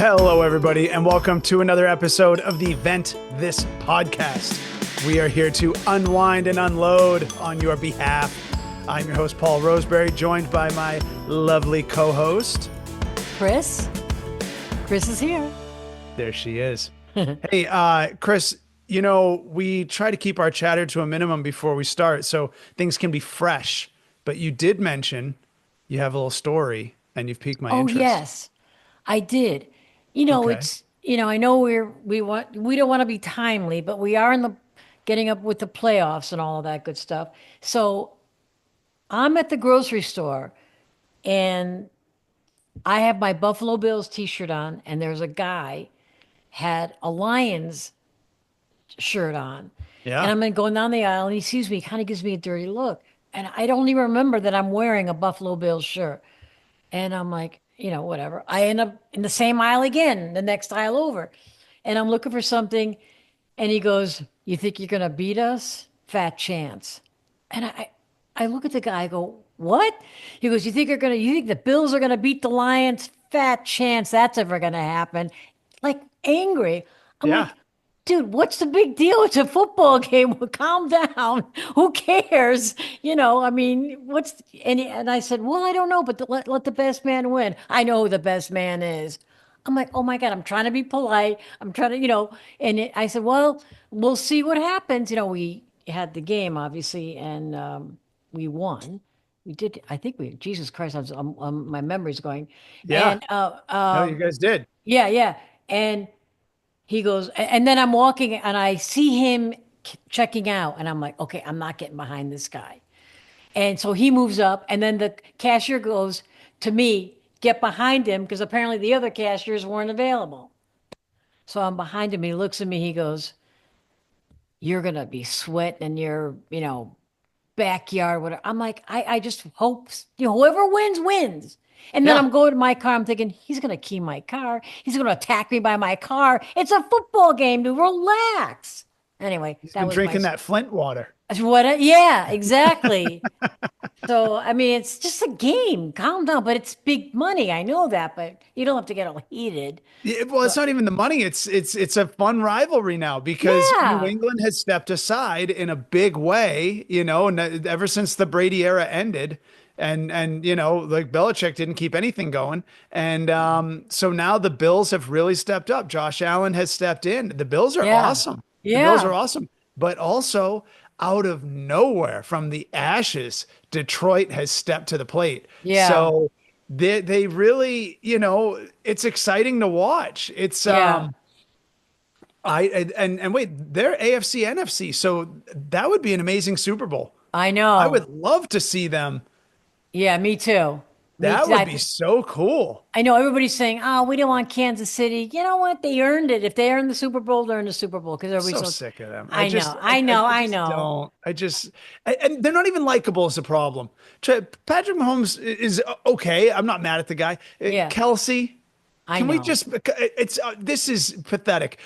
Hello, everybody, and welcome to another episode of the Ventthis podcast. We are here to unwind and unload on your behalf. I'm your host, Paul Roseberry, joined by my lovely co-host, Chris. Chris is here. There she is. Hey, Chris, you know, we try to keep our chatter to a minimum before we start so things can be fresh. But you did mention you have a little story and you've piqued my Oh, interest. yes, I did. Okay. I know we don't want to be timely, but we are in the getting up with the playoffs and all of that good stuff. So I'm at the grocery store and I have my Buffalo Bills t-shirt on, and there's a guy had a Lions shirt on. And Yeah. I'm going down the aisle and he sees me, kind of gives me a dirty look. And I don't even remember that I'm wearing a Buffalo Bills shirt. And I'm like, whatever. I end up in the same aisle again, the next aisle over. And I'm looking for something. And he goes, "You think you're going to beat us? Fat chance." And I look at the guy, I go, "What?" He goes, you think the Bills are going to beat the Lions? Fat chance that's ever going to happen. Like angry. I'm Yeah. like, dude, what's the big deal? It's a football game. Well, calm down. Who cares? I mean, and I said, well, I don't know, but let the best man win. I know who the best man is. I'm like, oh my God, I'm trying to be polite. I'm trying to, I said, well, we'll see what happens. We had the game, obviously, and we won. We did, I think Jesus Christ, my memory's going. Yeah. And No, you guys did. yeah, yeah. And he goes, and then I'm walking and I see him checking out, and I'm like, okay, I'm not getting behind this guy. And so he moves up, and then the cashier goes to me, get behind him, because apparently the other cashiers weren't available. So I'm behind him. He looks at me, he goes, "You're going to be sweating in your, backyard, whatever." I'm like, I just hope, whoever wins, wins. And then Yeah. I'm going to my car. I'm thinking, he's going to key my car. He's going to attack me by my car. It's a football game, dude. Relax. Anyway, He's that been was my, drinking that Flint water. yeah, exactly. So, I mean, it's just a game. Calm down, but it's big money. I know that, but you don't have to get all heated. Well, it's But not even the money. It's a fun rivalry now because New yeah, England has stepped aside in a big way, and ever since the Brady era ended, and like Belichick didn't keep anything going, and so now the Bills have really stepped up. Josh Allen has stepped in. The Bills are yeah, awesome. The Bills are yeah, awesome, but also out of nowhere from the ashes, Detroit has stepped to the plate. yeah, So they really, it's exciting to watch. It's yeah. and wait, they're AFC NFC, so that would be an amazing Super Bowl. I I would know. love to see them. Yeah, me too. Me That too. would be so cool. I know everybody's saying, "Oh, we don't want Kansas City." You know what? They earned it. If they earned the Super Bowl, they earned the Super Bowl because everybody's So so. sick of them. I know, I know, I I just know. don't. And they're not even likable is the problem. Patrick Mahomes is okay. I'm not mad at the guy. Yeah, Kelsey, I can we know. just, it's, this is pathetic.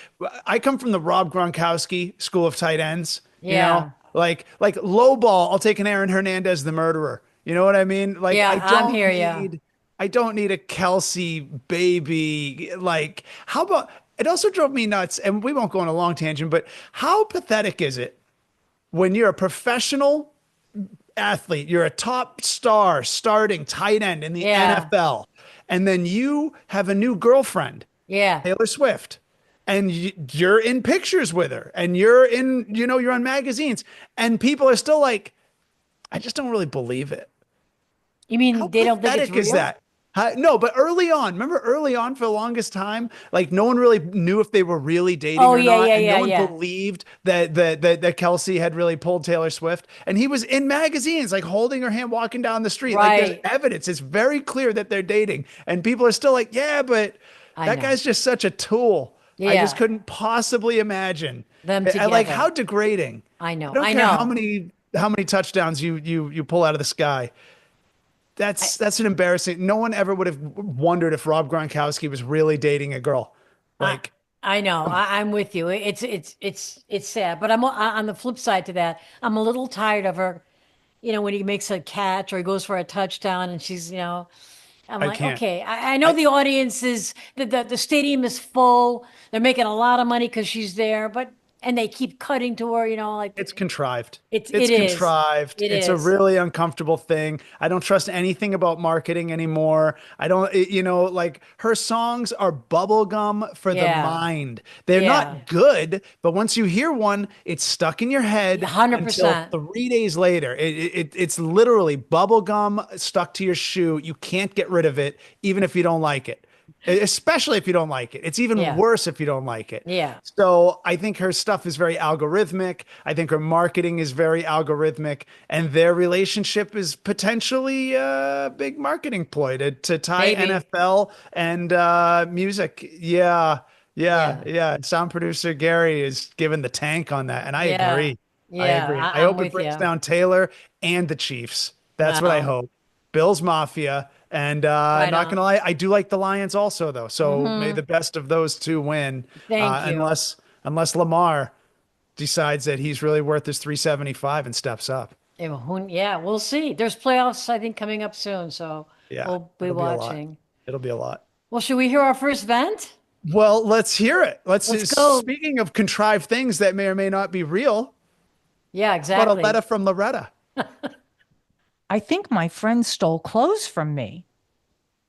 I come from the Rob Gronkowski school of tight ends, Yeah, like low ball. I'll take an Aaron Hernandez, the murderer. You know what I mean? Like, yeah, I'm here. Yeah, I don't need a Kelsey baby. Like, how about, it also drove me nuts, and we won't go on a long tangent, but how pathetic is it when you're a professional athlete, you're a top star starting tight end in the yeah, NFL, and then you have a new girlfriend, yeah. Taylor Swift, and you're in pictures with her, and you're in, you're on magazines, and people are still like, I just don't really believe it. You How mean they don't think it's pathetic is real? that? No, but early on, remember early on for the longest time, like no one really knew if they were really dating Oh or yeah, not, yeah, and no yeah, one yeah. believed that Kelsey had really pulled Taylor Swift, and he was in magazines, like holding her hand, walking down the street. Like there's Right. evidence; it's very clear that they're dating, and people are still like, "Yeah, but I that know. guy's just such a tool." I just Yeah, couldn't possibly imagine. them Like how together. degrading. I I know. don't I care know. how many touchdowns you pull out of the sky. I That's an embarrassing. No one ever would have wondered if Rob Gronkowski was really dating a girl. I Like, I know. I'm with you. It's sad, but on the flip side to that, I'm a little tired of her. When he makes a catch or he goes for a touchdown, and she's. I'm I like, can't. okay, I know I the audience is the stadium is full. They're making a lot of money because she's there, but and they keep cutting to her, like It's contrived. it It's is. contrived. It It's a is. really uncomfortable thing. I don't trust anything about marketing anymore. I don't, like her songs are bubblegum for the Yeah. mind. They're Yeah. not good, but once you hear one, it's stuck in your head until 100%. 3 days later. It's literally bubblegum stuck to your shoe. You can't get rid of it, even if you don't like it. Especially if you don't like it. It's even Yeah. worse if you don't like it. Yeah. So I think her stuff is very algorithmic. I think her marketing is very algorithmic, and their relationship is potentially a big marketing ploy to tie Maybe. NFL and music. Yeah, yeah, Yeah. yeah. Sound producer Gary is giving the tank on that, and I Yeah. agree. I Yeah. agree. I I'm hope it with brings you. down Taylor and the Chiefs. That's what I Wow. hope. Bills Mafia. And Right not gonna on. lie, I do like the Lions also, though. So may Mm-hmm. the best of those two win, Thank you. unless Lamar decides that he's really worth his 375 and steps up. Yeah, we'll see. There's playoffs, I think, coming up soon, so Yeah, we'll be it'll be a lot. watching. It'll be a lot. Well, should we hear our first vent? Well, let's hear it. Let's go. Speaking of contrived things that may or may not be real, Yeah, about a letter exactly. from Loretta. I think my friend stole clothes from me.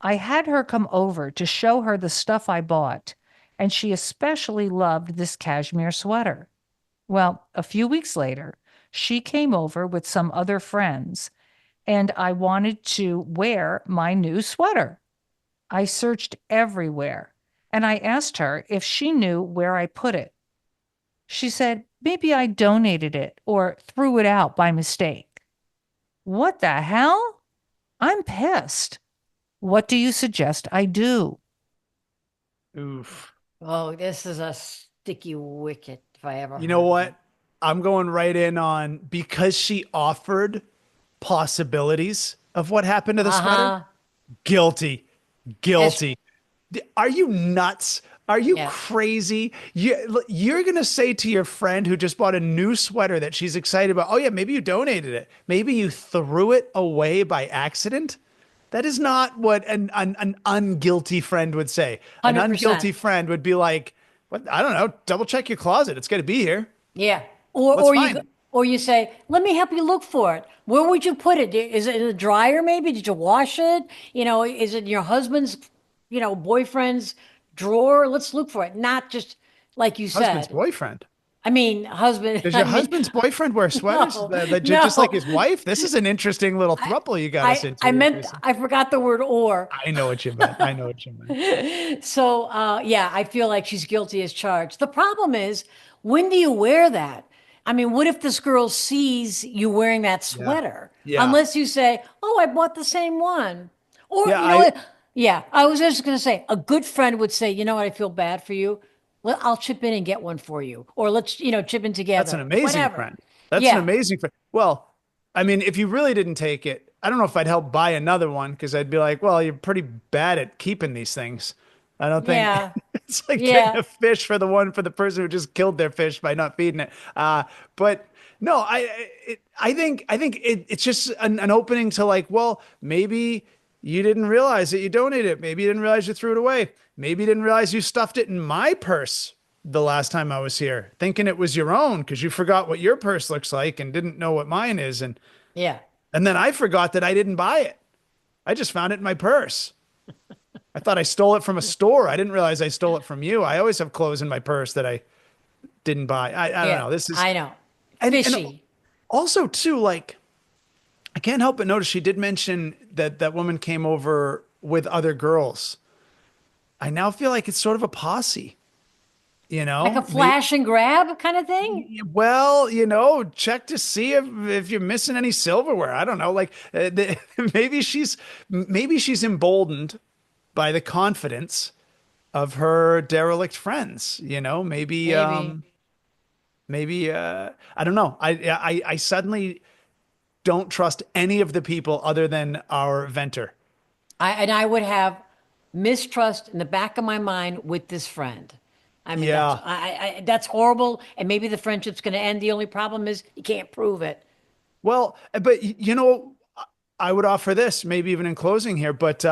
I had her come over to show her the stuff I bought, and she especially loved this cashmere sweater. Well, a few weeks later, she came over with some other friends, and I wanted to wear my new sweater. I searched everywhere, and I asked her if she knew where I put it. She said maybe I donated it or threw it out by mistake. What the hell? I'm pissed. What do you suggest I do? Oof. Oh, this is a sticky wicket if I ever You know heard one. what? I'm going right in on because she offered possibilities of what happened to the sweater. Uh-huh. Guilty. It's Guilty. Are you nuts? Are you yeah. crazy? You're going to say to your friend who just bought a new sweater that she's excited about, oh, yeah, maybe you donated it. Maybe you threw it away by accident. That is not what an unguilty friend would say. An 100%. unguilty friend would be like, what? I don't know. Double check your closet. It's going to be here. Yeah. Or Let's or you find it. or you say, "Let me help you look for it." Where would you put it? Is it in the dryer maybe? Did you wash it? Is it in your husband's, boyfriend's drawer? Let's look for it. Not just like you Husband's said. boyfriend. I mean, husband, Does I your mean, husband's boyfriend wear sweaters no. just like No. his wife? This is an interesting little I throuple you got us I into here, meant Tracy. I forgot the word or. I know what you meant. I know what you meant. So, yeah, I feel like she's guilty as charged. The problem is, when do you wear that? I mean, what if this girl sees you wearing that Yeah. sweater? Yeah. Unless you say, "Oh, I bought the same one." Or, Yeah. you know what? Yeah, I was just going to say, a good friend would say, "You know what? I feel bad for you. I'll chip in and get one for you." Or let's, chip in That's an together. amazing Whatever. friend. That's an Yeah. amazing friend. Well, I mean, if you really didn't take it, I don't know if I'd help buy another one because I'd be like, well, you're pretty bad at keeping these things. I don't think Yeah. it's like getting Yeah. a fish for the person who just killed their fish by not feeding it. But no, I think it's just an opening to like, well, maybe you didn't realize that you donated it. Maybe you didn't realize you threw it away. Maybe you didn't realize you stuffed it in my purse the last time I was here, thinking it was your own because you forgot what your purse looks like and didn't know what mine is. Yeah. And then I forgot that I didn't buy it. I just found it in my purse. I thought I stole it from a store. I didn't realize I stole it from you. I always have clothes in my purse that I didn't buy. I don't Yeah. know. This is I know. and Fishy. also too like I can't help but notice she did mention that that woman came over with other girls. I now feel like it's sort of a posse, you Like a know? flash and grab kind of thing? Well, check to see if you're missing any silverware. I don't know. Like maybe she's emboldened by the confidence of her derelict friends. Maybe. Maybe I don't know. I suddenly don't trust any of the people other than our Venter. I would have mistrust in the back of my mind with this friend. I mean, Yeah. that's horrible, and maybe the friendship's going to end. The only problem is you can't prove it. Well, but I would offer this maybe even in closing here, but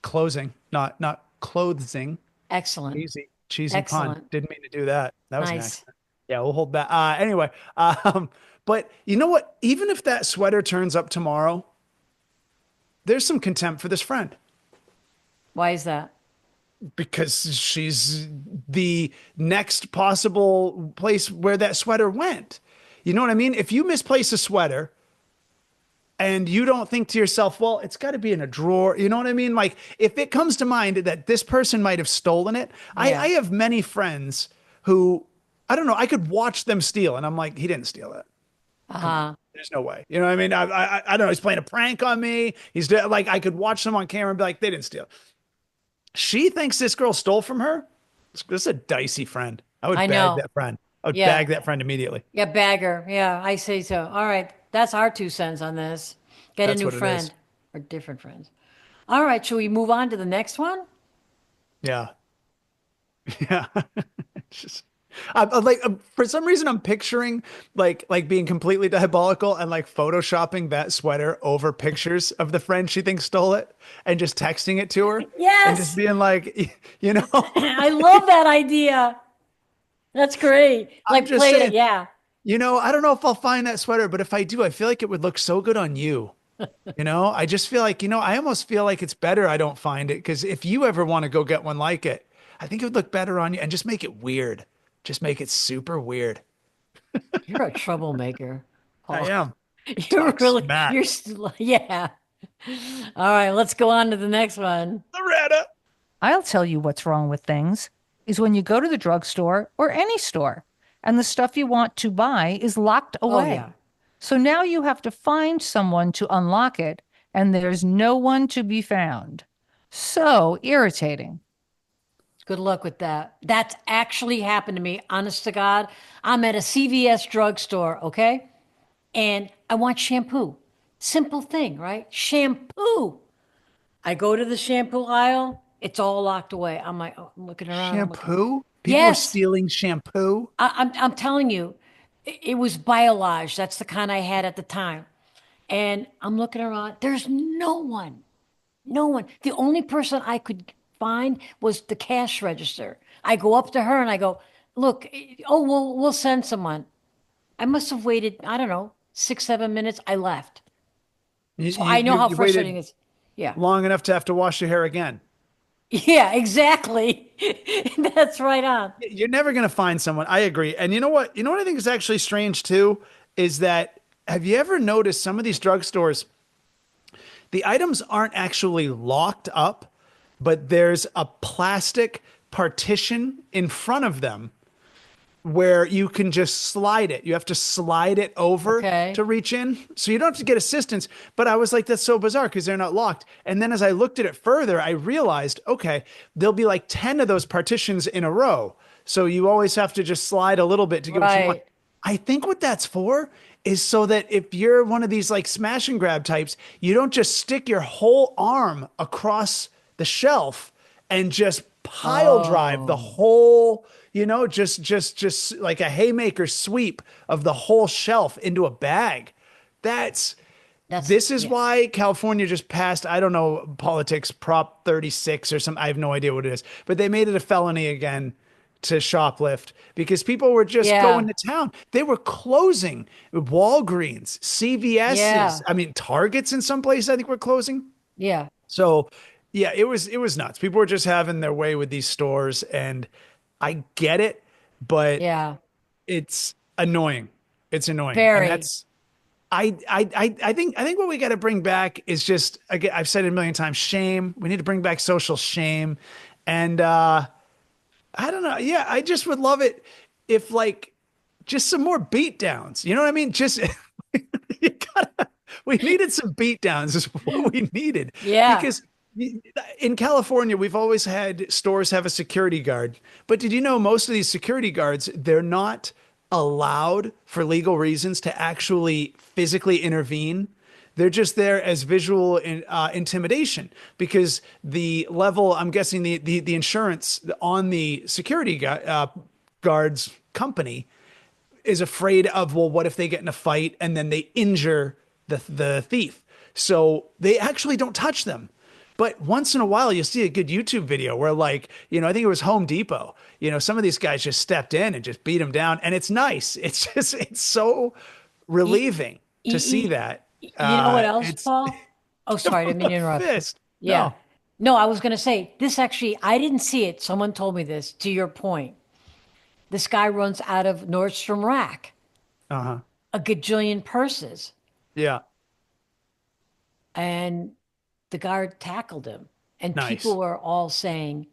closing, not clothing. Excellent. Cheesy pun. Excellent. Didn't mean to do that. That was an Nice. accident. Yeah, we'll hold back. Anyway, but you know what? Even if that sweater turns up tomorrow, there's some contempt for this friend Why is that? because she's the next possible place where that sweater went. You know what I mean? If you misplace a sweater and you don't think to yourself, well, it's got to be in a drawer. You know what I mean? Like if it comes to mind that this person might have stolen it, I Yeah. have many friends who, I don't know, I could watch them steal and I'm like, he didn't steal it. Uh-huh. There's no way. You know what I mean? I don't know. He's playing a prank on me. Like, I could watch them on camera and be like, they didn't steal. She thinks this girl stole from her. This is a dicey friend. I would I bag know. that friend. I would Yeah. bag that friend immediately. Yeah, bagger. Yeah, I say so. All right. That's our 2 cents on this. Get a That's new what it is. friend or different friends. All right. Should we move on to the next one? Yeah. Yeah. It's just, I'm like, for some reason, I'm picturing like being completely diabolical and like photoshopping that sweater over pictures of the friend she thinks stole it and just texting it to her and just Yes. being like, you know, I love that idea. That's great. I'm Like just play it. saying, Yeah. you know, I don't know if I'll find that sweater, but if I do, I feel like it would look so good on you. You know, I just feel like, I almost feel like it's better I don't find it because if you ever want to go get one like it, I think it would look better on you and just make it weird. Just make it super weird. You're a troublemaker, I Paul. am. You're Talk really, smack. you're still, yeah. All right. Let's go on to the next one. Loretta. I'll tell you what's wrong with things is when you go to the drugstore or any store and the stuff you want to buy is locked Oh, away. yeah. So now you have to find someone to unlock it and there's no one to be found. So irritating. Good luck with that. That's actually happened to me, honest to God. I'm at a CVS drugstore, okay? And I want shampoo. Simple thing, right? Shampoo. I go to the shampoo aisle, it's all locked away. I'm like, oh, I'm looking around. I'm looking. Shampoo? People are Yes, stealing shampoo. I'm telling you, it was Biolage. That's the kind I had at the time. And I'm looking around. There's no one. No one. The only person I could find was the cash register. I go up to her and I go, look, oh, we'll send someone. I must have waited, I don't know, 6, 7 minutes. I left. You, So you, I know you how you frustrating waited it is. Yeah. long enough to have to wash your hair again. Yeah, exactly. That's right on. You're never going to find someone. I agree. And you know what? You know what I think is actually strange too is that have you ever noticed some of these drugstores, the items aren't actually locked up, but there's a plastic partition in front of them where you can just slide it. You have to slide it over Okay. to reach in. So you don't have to get assistance. But I was like, that's so bizarre because they're not locked. And then as I looked at it further, I realized, okay, there'll be like 10 of those partitions in a row. So you always have to just slide a little bit to get what you want. Right. I think what that's for is so that if you're one of these like smash and grab types, you don't just stick your whole arm across the shelf and just pile drive the Oh, whole, just like a haymaker sweep of the whole shelf into a bag. That's this is yeah. why California just passed, I don't know, politics Prop 36 or something. I have no idea what it is, but they made it a felony again to shoplift because people were just going Yeah. to town. They were closing Walgreens, CVS's. Yeah. I mean, Targets in some places I think were closing. Yeah. So yeah, it was nuts. People were just having their way with these stores, and I get it, but Yeah. it's annoying. It's annoying, and Very. that's I think what we got to bring back is just again I've said it a million times shame. We need to bring back social shame, and I don't know. Yeah, I just would love it if like just some more beat downs. You know what I mean? Just you gotta, we needed some beat downs is what we needed Yeah. because in California we've always had stores have a security guard. But did you know most of these security guards they're not allowed for legal reasons to actually physically intervene. They're just there as visual intimidation because the level, I'm guessing the insurance on the security guards company is afraid of, well, what if they get in a fight and then they injure the thief? So they actually don't touch them. But once in a while, you'll see a good YouTube video where, like, I think it was Home Depot. Some of these guys just stepped in and just beat them down, and it's nice. It's so You, relieving to see you, that. you know what else, It's Paul? Oh, give sorry, I them didn't mean a to interrupt. fist. Yeah. No. No, I was going to say this actually, I didn't see it. Someone told me this to your point. This guy runs out of Nordstrom Rack, Uh-huh. a gajillion purses, Yeah. and the guard tackled him. And people Nice. were all saying,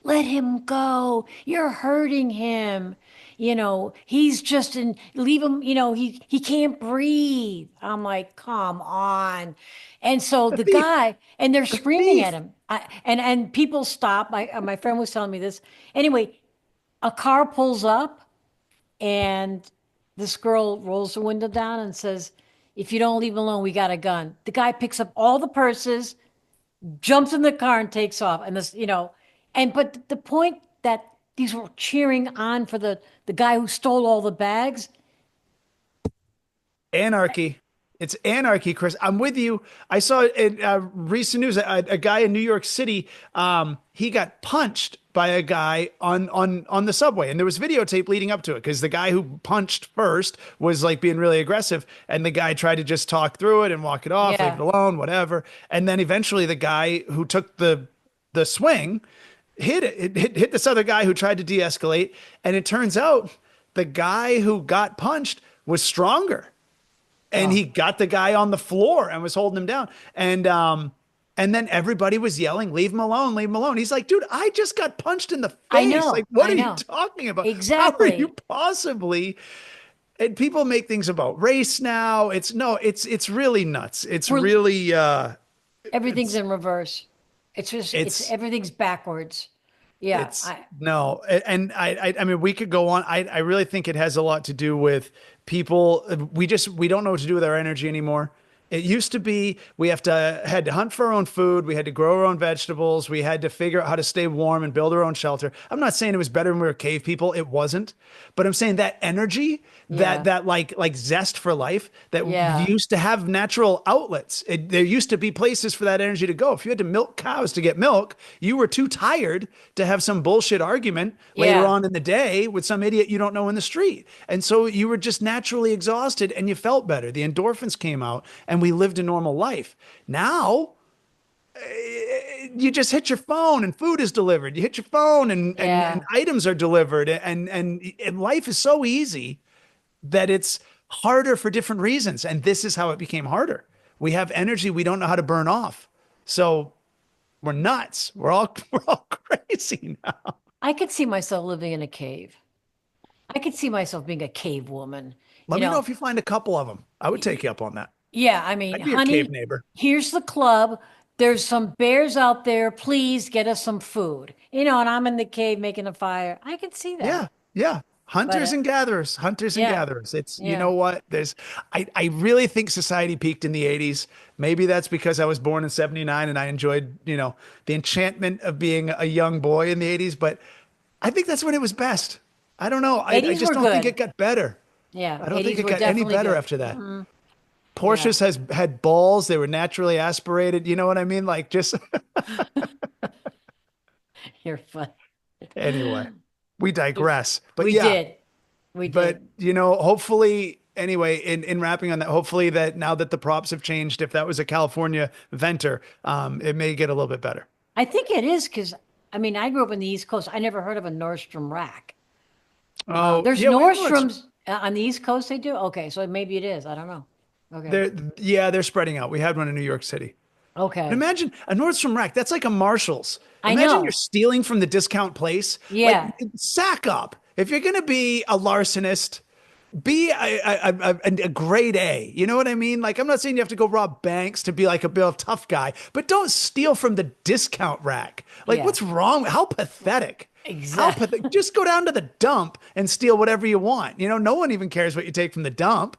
let him go. You're hurting him. He's just in, leave him, he can't breathe. I'm like, come on. And so The the thief. guy, and they're The screaming at thief. him. And people stop. My friend was telling me this. Anyway, a car pulls up and this girl rolls the window down and says, if you don't leave him alone, we got a gun. The guy picks up all the purses, jumps in the car and takes off. And but the point that these were cheering on for the guy who stole all the bags. Anarchy. It's anarchy, Chris. I'm with you. I saw in recent news a guy in New York City. He got punched by a guy on the subway, and there was videotape leading up to it because the guy who punched first was like being really aggressive, and the guy tried to just talk through it and walk it off, leave it Yeah, alone, whatever. And then eventually, the guy who took the swing hit this other guy who tried to de-escalate, and it turns out the guy who got punched was stronger and oh, he got the guy on the floor and was holding him down. And then everybody was yelling, "Leave him alone, leave him alone." He's like, "Dude, I just got punched in the I face. Like, know, what I are you know. talking about? How are you Exactly. possibly?" And people make things about race now. It's really nuts. It's We're really Everything's it's in reverse. It's it's everything's backwards. Yeah, It's no, and I mean, we could go on. I really think it has a lot to do with people. We don't know what to do with our energy anymore. It used to be we had to hunt for our own food. We had to grow our own vegetables. We had to figure out how to stay warm and build our own shelter. I'm not saying it was better when we were cave people. It wasn't. But I'm saying that energy, that yeah, that like zest for life, that yeah, used to have natural outlets. There used to be places for that energy to go. If you had to milk cows to get milk, you were too tired to have some bullshit argument later yeah. on in the day with some idiot you don't know in the street. And so you were just naturally exhausted and you felt better. The endorphins came out and we lived a normal life. Now, you just hit your phone and food is delivered. You hit your phone and Yeah. items are delivered and life is so easy that it's harder for different reasons. And this is how it became harder. We have energy we don't know how to burn off. So we're nuts. We're all crazy now. I could see myself living in a cave. I could see myself being a cave woman. Let me know if you find a couple of them. I would take you up on that. Yeah, I mean, I'd be your cave honey, neighbor. here's the club. There's some bears out there. Please get us some food. And I'm in the cave making a fire. I can see Yeah, that. yeah. But Hunters and yeah, gatherers. It's, you yeah. know what? I really think society peaked in the 80s. Maybe that's because I was born in 79 and I enjoyed, the enchantment of being a young boy in the 80s. But I think that's when it was best. I don't know. I 80s just were don't think good. it got better. Yeah, I don't think 80s it were got any definitely better good. after that. Yeah, Porsches has had balls. They were naturally aspirated. You know what I mean? Like just you're funny. anyway, we digress. But We yeah, did. We but did. hopefully anyway, in wrapping on that, hopefully that now that the props have changed, if that was a California Venter, it may get a little bit better. I think it is because, I mean, I grew up in the East Coast. I never heard of a Nordstrom rack. Oh, There's yeah, we have one. Nordstroms on the East Coast. They do. Okay, so maybe it is. I don't know. Okay. They're spreading out. We had one in New York City. But Okay. imagine a Nordstrom Rack. That's like a Marshall's. I Imagine you're know. stealing from the discount place. Like, Yeah. sack up. If you're going to be a larcenist, be a grade A. You know what I mean? Like, I'm not saying you have to go rob banks to be like a real tough guy, but don't steal from the discount rack. Like, Yeah. what's wrong? How pathetic. How Exactly. pathetic. Just go down to the dump and steal whatever you want. No one even cares what you take from the dump.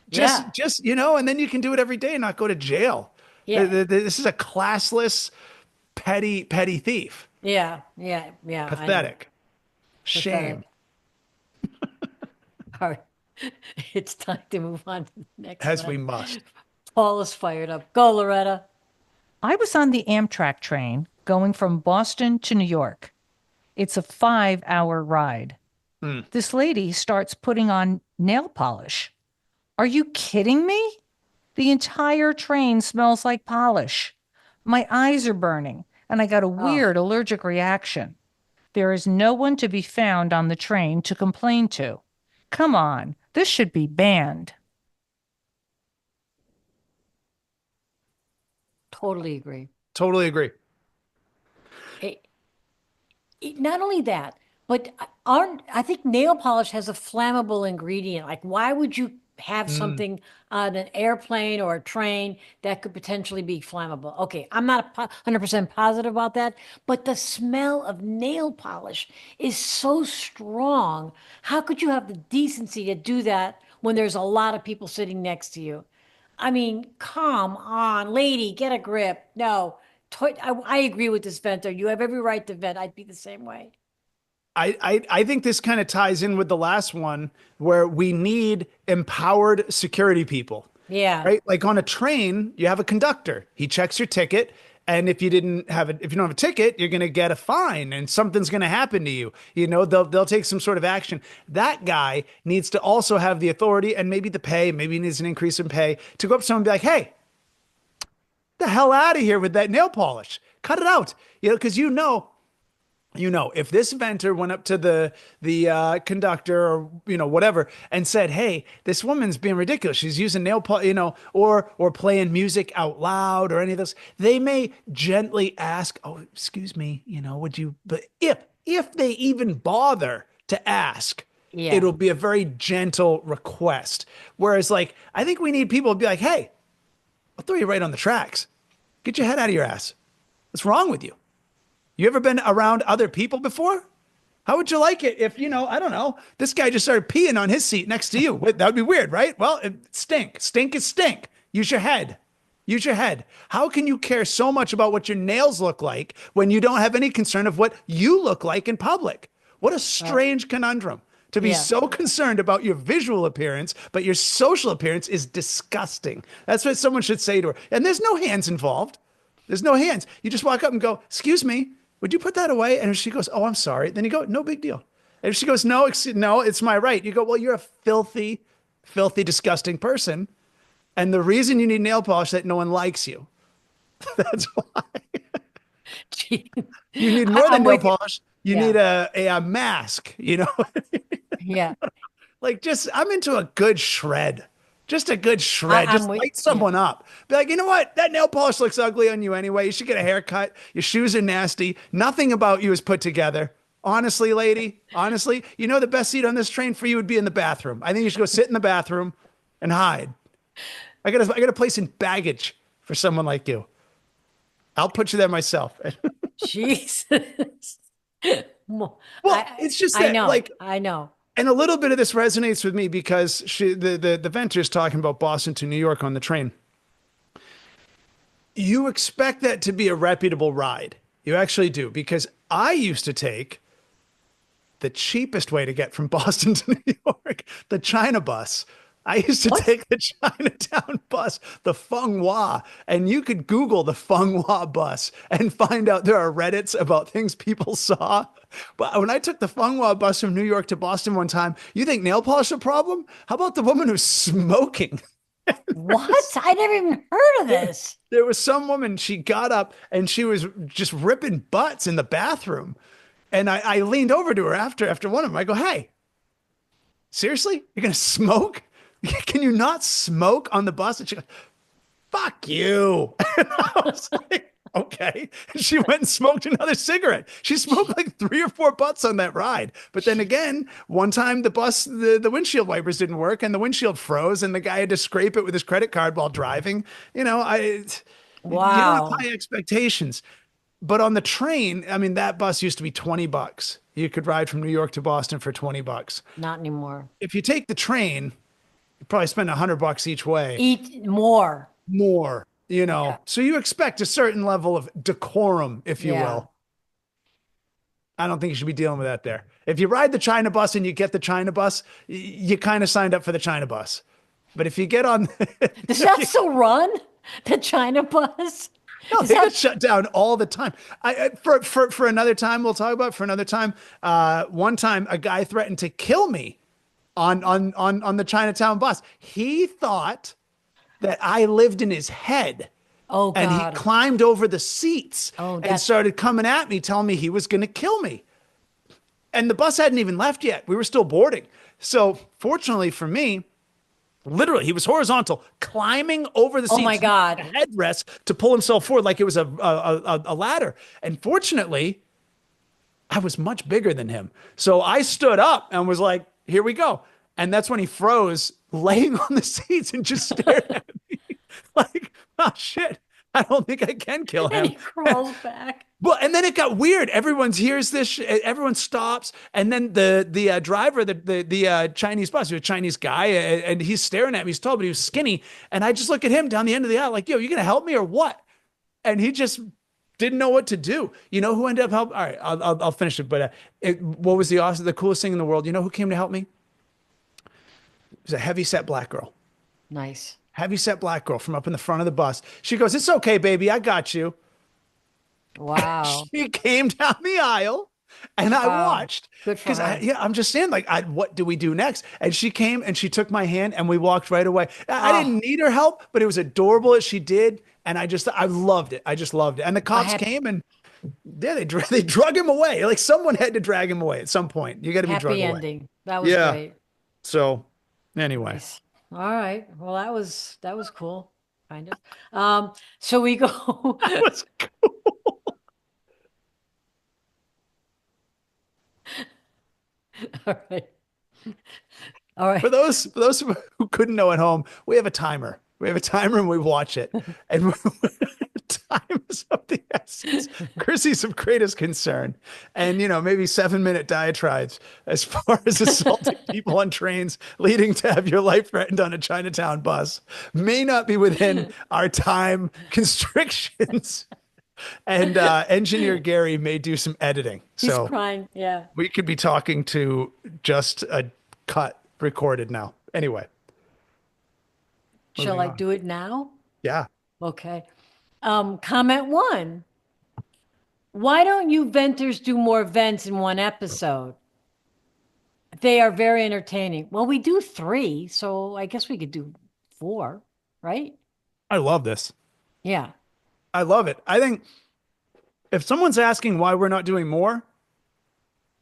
Yeah. And then you can do it every day and not go to jail. Yeah. This is a classless, petty thief. Yeah. Yeah. Yeah. I know. Pathetic. Shame, Pathetic. All right. It's time to move on to the next as one. we must. Paul is fired up. Go, Loretta. I was on the Amtrak train going from Boston to New York. It's a 5-hour ride. Mm. This lady starts putting on nail polish. Are you kidding me? The entire train smells like polish. My eyes are burning, and I got a Oh, weird allergic reaction. There is no one to be found on the train to complain to. Come on, this should be banned. totally agree. Totally agree. It, not only that, but aren't I think nail polish has a flammable ingredient. Like, why would you have Mm. something on an airplane or a train that could potentially be flammable? Okay, I'm not 100% positive about that, but the smell of nail polish is so strong. How could you have the decency to do that when there's a lot of people sitting next to you? I mean, come on, lady, get a grip. No. I agree with this venter. You have every right to vent. I'd be the same way. I think this kind of ties in with the last one where we need empowered security people, Yeah. right? Like on a train, you have a conductor. He checks your ticket. And if you don't have a ticket, you're going to get a fine and something's going to happen to you. You know, they'll take some sort of action. That guy needs to also have the authority and maybe the pay, maybe he needs an increase in pay to go up to someone and be like, hey, the hell out of here with that nail polish. Cut it out. You know, because if this venter went up to the conductor or whatever and said, "Hey, this woman's being ridiculous. She's using nail polish," or playing music out loud or any of this, they may gently ask, "Oh, excuse me, would you?" But if they even bother to ask, Yeah. it'll be a very gentle request. Whereas, like, I think we need people to be like, "Hey, I'll throw you right on the tracks. Get your head out of your ass. What's wrong with you? You ever been around other people before? How would you like it if, I don't know, this guy just started peeing on his seat next to you? That would be weird, right? Well, stink. Stink is stink. Use your head. Use your head. How can you care so much about what your nails look like when you don't have any concern of what you look like in public? What a Right. strange conundrum to be Yeah. so concerned about your visual appearance, but your social appearance is disgusting. That's what someone should say to her. And there's no hands involved. There's no hands. You just walk up and go, "Excuse me, would you put that away?" And if she goes, "Oh, I'm sorry," then you go, "No big deal." And if she goes, "No, no, it's my right," you go, "Well, you're a filthy, filthy, disgusting person. And the reason you need nail polish is that no one likes you. That's why Gee. you need more than I'm nail with you. polish. You need Yeah. a mask, Yeah. like just, I'm into a good shred. Just a good shred. I'm Just with, light yeah. someone up. Be like, you know what? That nail polish looks ugly on you anyway. You should get a haircut. Your shoes are nasty. Nothing about you is put together. Honestly, lady, honestly, the best seat on this train for you would be in the bathroom. I think you should go sit in the bathroom and hide. I got a place in baggage for someone like you. I'll put you there myself. Jesus. Mo- Well, it's just I that, know. like, I know. and a little bit of this resonates with me because the venture's talking about Boston to New York on the train. You expect that to be a reputable ride. You actually do, because I used to take the cheapest way to get from Boston to New York, the China bus. I used to What? take the Chinatown bus, the Feng Hua, and you could Google the Feng Hua bus and find out there are Reddits about things people saw. But when I took the Feng Hua bus from New York to Boston one time, you think nail polish a problem? How about the woman who's smoking? What? I never even heard of this. There was some woman, she got up and she was just ripping butts in the bathroom. And I leaned over to her after one of them. I go, "Hey, seriously? You're going to smoke? Can you not smoke on the bus?" And she goes, "Fuck you." And I was like, "Okay." And she went and smoked another cigarette. She smoked like 3 or 4 butts on that ride. But then again, one time the windshield wipers didn't work and the windshield froze and the guy had to scrape it with his credit card while driving. You don't have Wow. high expectations. But on the train, I mean, that bus used to be $20. You could ride from New York to Boston for $20. Not anymore. If you take the train, you probably spend $100 each way, Eat more. more, Yeah. So you expect a certain level of decorum, if you Yeah. will. I don't think you should be dealing with that there. If you ride the China bus and you get the China bus, you kind of signed up for the China bus. But if you get on, Does that still run? The China bus? No, Is they got that shut down all the time. For another time, we'll talk about it for another time. One time, a guy threatened to kill me on the Chinatown bus. He thought that I lived in his head, oh and he God. climbed over the seats Oh, and that's started coming at me, telling me he was going to kill me. And the bus hadn't even left yet. We were still boarding. So fortunately for me, literally, he was horizontal, climbing over the oh my seats, using God. a headrest to pull himself forward like it was a ladder. And fortunately, I was much bigger than him. So I stood up and was like, here we go. And that's when he froze, laying on the seats and just stared at me like, oh shit, I don't think I can kill And him. he crawls back. Well, and then it got weird. Everyone hears this. Everyone stops, and then the driver, the Chinese bus, he was a Chinese guy, and he's staring at me. He's tall, but he was skinny. And I just look at him down the end of the aisle, like, "Yo, you gonna help me or what?" And he just didn't know what to do. You know who ended up helping? All right, I'll finish it. But what was the coolest thing in the world? You know who came to help me? It was a heavy set black girl. Nice. Heavy set black girl from up in the front of the bus. She goes, "It's okay, baby. I got you." Wow. She came down the aisle and I Wow. watched Good for because her. I'm just saying, like, what do we do next? And she came and she took my hand and we walked right away. I Oh, didn't need her help, but it was adorable as she did. And I loved it. I just loved it. And the a cops happy, came and yeah, they drug him away. Like someone had to drag him away at some point. You got to be drug happy away. ending. That was Yeah. great. So anyway, Nice. All right. Well, that was cool, kind of. So we go. that was All right. All right. for those who couldn't know at home, we have a timer. We have a timer and we watch it. And time is of the essence. Chrissy's of greatest concern. And maybe 7-minute diatribes as far as assaulting people on trains, leading to have your life threatened on a Chinatown bus may not be within our time constrictions. And engineer Gary may do some editing. He's So crying. Yeah. we could be talking to just a cut recorded now. Anyway, Shall moving I on. do it now? Yeah. Okay. Comment one. Why don't you venters do more vents in one episode? They are very entertaining. Well, we do three, so I guess we could do four, right? I love this. Yeah. I love it. I think if someone's asking why we're not doing more,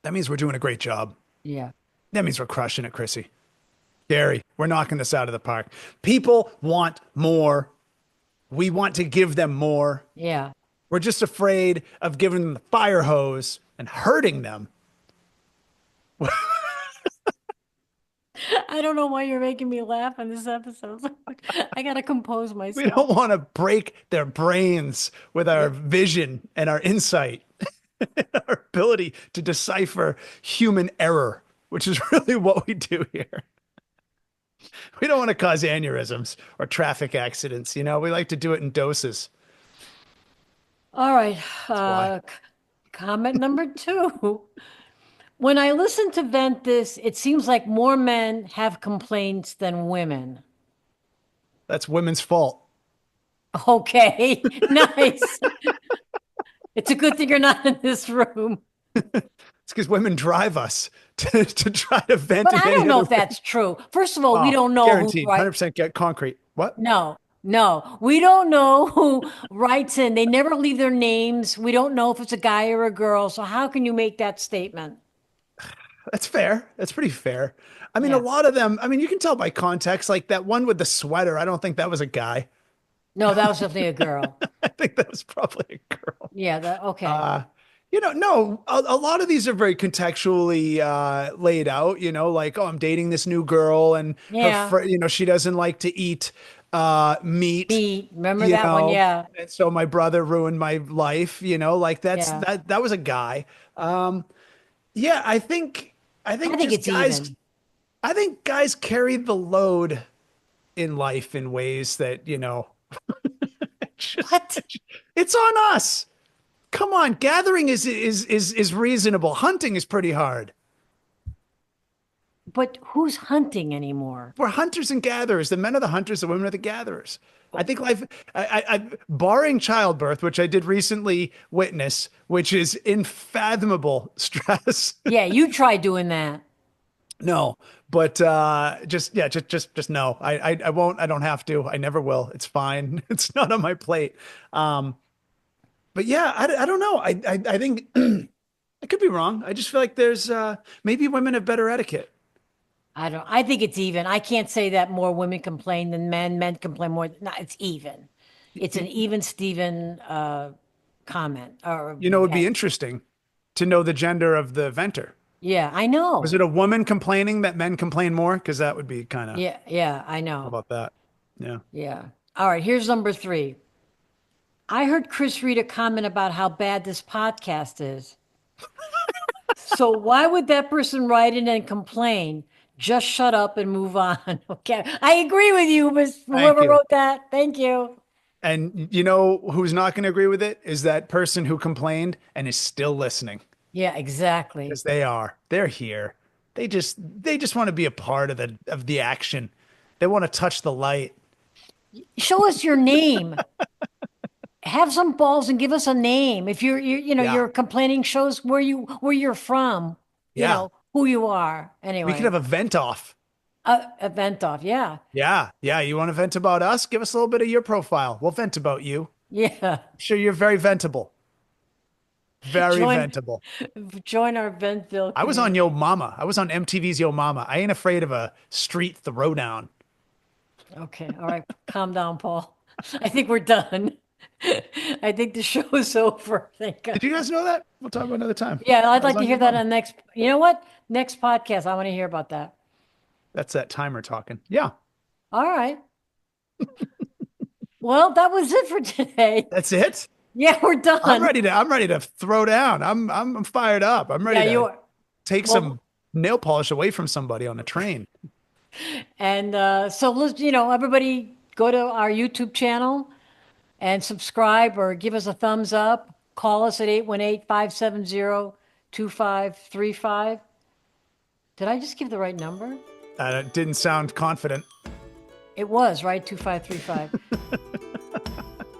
that means we're doing a great job. Yeah. That means we're crushing it, Chrissy. Gary, we're knocking this out of the park. People want more. We want to give them more. Yeah. We're just afraid of giving them the fire hose and hurting them. I don't know why you're making me laugh on this episode. I got to compose We myself. don't want to break their brains with our vision and our insight, our ability to decipher human error, which is really what we do here. We don't want to cause aneurysms or traffic accidents. We like to do it in doses. All right. why. Comment number two. When I listen to Ventthis, it seems like more men have complaints than women. That's women's fault. Okay, nice. It's a good thing you're not in this room. It's because women drive us to try to vent But in I any don't know other if way. that's true. First of all, we Oh, don't know who guaranteed, writes. 100% get concrete. What? No, no, we don't know who writes in. They never leave their names. We don't know if it's a guy or a girl. So how can you make that statement? That's fair. That's pretty fair. I mean, a Yeah. lot of them, I mean, you can tell by context, like that one with the sweater. I don't think that was a guy. No, that was definitely a girl. I think that was probably a girl. Yeah, okay. No, a lot of these are very contextually laid out, like, oh, I'm dating this new girl and Yeah. she doesn't like to eat meat, Me, remember that one? Yeah. and so my brother ruined my life, like Yeah. that was a guy. Yeah, I I think think just it's guys, even. I think guys carry the load in life in ways that, just, What? it's on us. Come on, gathering is reasonable. Hunting is pretty hard. But who's hunting anymore? We're hunters and gatherers. The men are the hunters, the women are the gatherers. I think life, barring childbirth, which I did recently witness, which is unfathomable stress. Yeah, you try doing that. No, but just yeah, just no. I won't. I don't have to. I never will. It's fine. It's not on my plate. But yeah, I don't know. I think I could be wrong. I just feel like there's maybe women have better etiquette. I think it's even. I can't say that more women complain than men. Men complain more. No, it's even. It's an even Steven comment. Or You know, it would be interesting to know the gender of the venter. yeah, I know. Was it a woman complaining that men complain more? Because that would be kind of, Yeah, yeah, I how know. about that? Yeah. Yeah. All right, here's number 3. I heard Chris read a comment about how bad this podcast is. So why would that person write in and complain? Just shut up and move on. Okay. I agree with you, Miss whoever you. wrote that. Thank you. And you know who's not going to agree with it is that person who complained and is still listening. Yeah, exactly. Because they are. They're here. They just want to be a part of the action. They want to touch the light. Show us your name. Have some balls and give us a name. If Yeah. you're complaining, show us where you're from. You Yeah. know who you are. Anyway, We could have a vent off. a vent off. Yeah, Yeah. Yeah. You want to vent about us? Give us a little bit of your profile. We'll vent about you. yeah. I'm sure you're very ventable. Very Join- ventable. Join our Ventville. I was on Yo Mama. I was on MTV's Yo Mama. I ain't afraid of a street throwdown. Okay. All right. Calm down, Paul. I think we're done. I think the show is over. Thank God. Did you guys know that? We'll talk about another time. Yeah, I I'd was like to on hear Yo that Mama. on next. You know what? Next podcast, I want to hear about that. That's that timer talking. Yeah. All right. Well, that was it for today. That's it. Yeah, we're done. I'm ready to throw down. I'm fired up. I'm ready Yeah, to you are. take some nail polish away from somebody on a train. And so let's, everybody go to our YouTube channel and subscribe or give us a thumbs up. Call us at 818-570-2535. Did I just give the right number? It didn't sound confident. It was, right? 2535.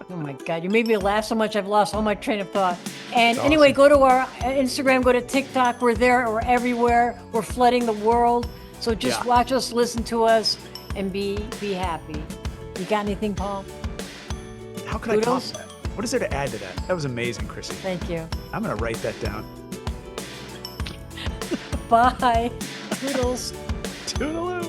Oh my God, you made me laugh so much I've lost all my train of thought. And anyway, go to our Instagram, go to TikTok. We're there, we're everywhere. We're flooding the world. So just Yeah. watch us, listen to us, and be happy. You got anything, Paul? How could I top Kudos? that? What is there to add to that? That was amazing, Chrissy. Thank you. I'm gonna write that down. Bye. Toodles. Toodaloo.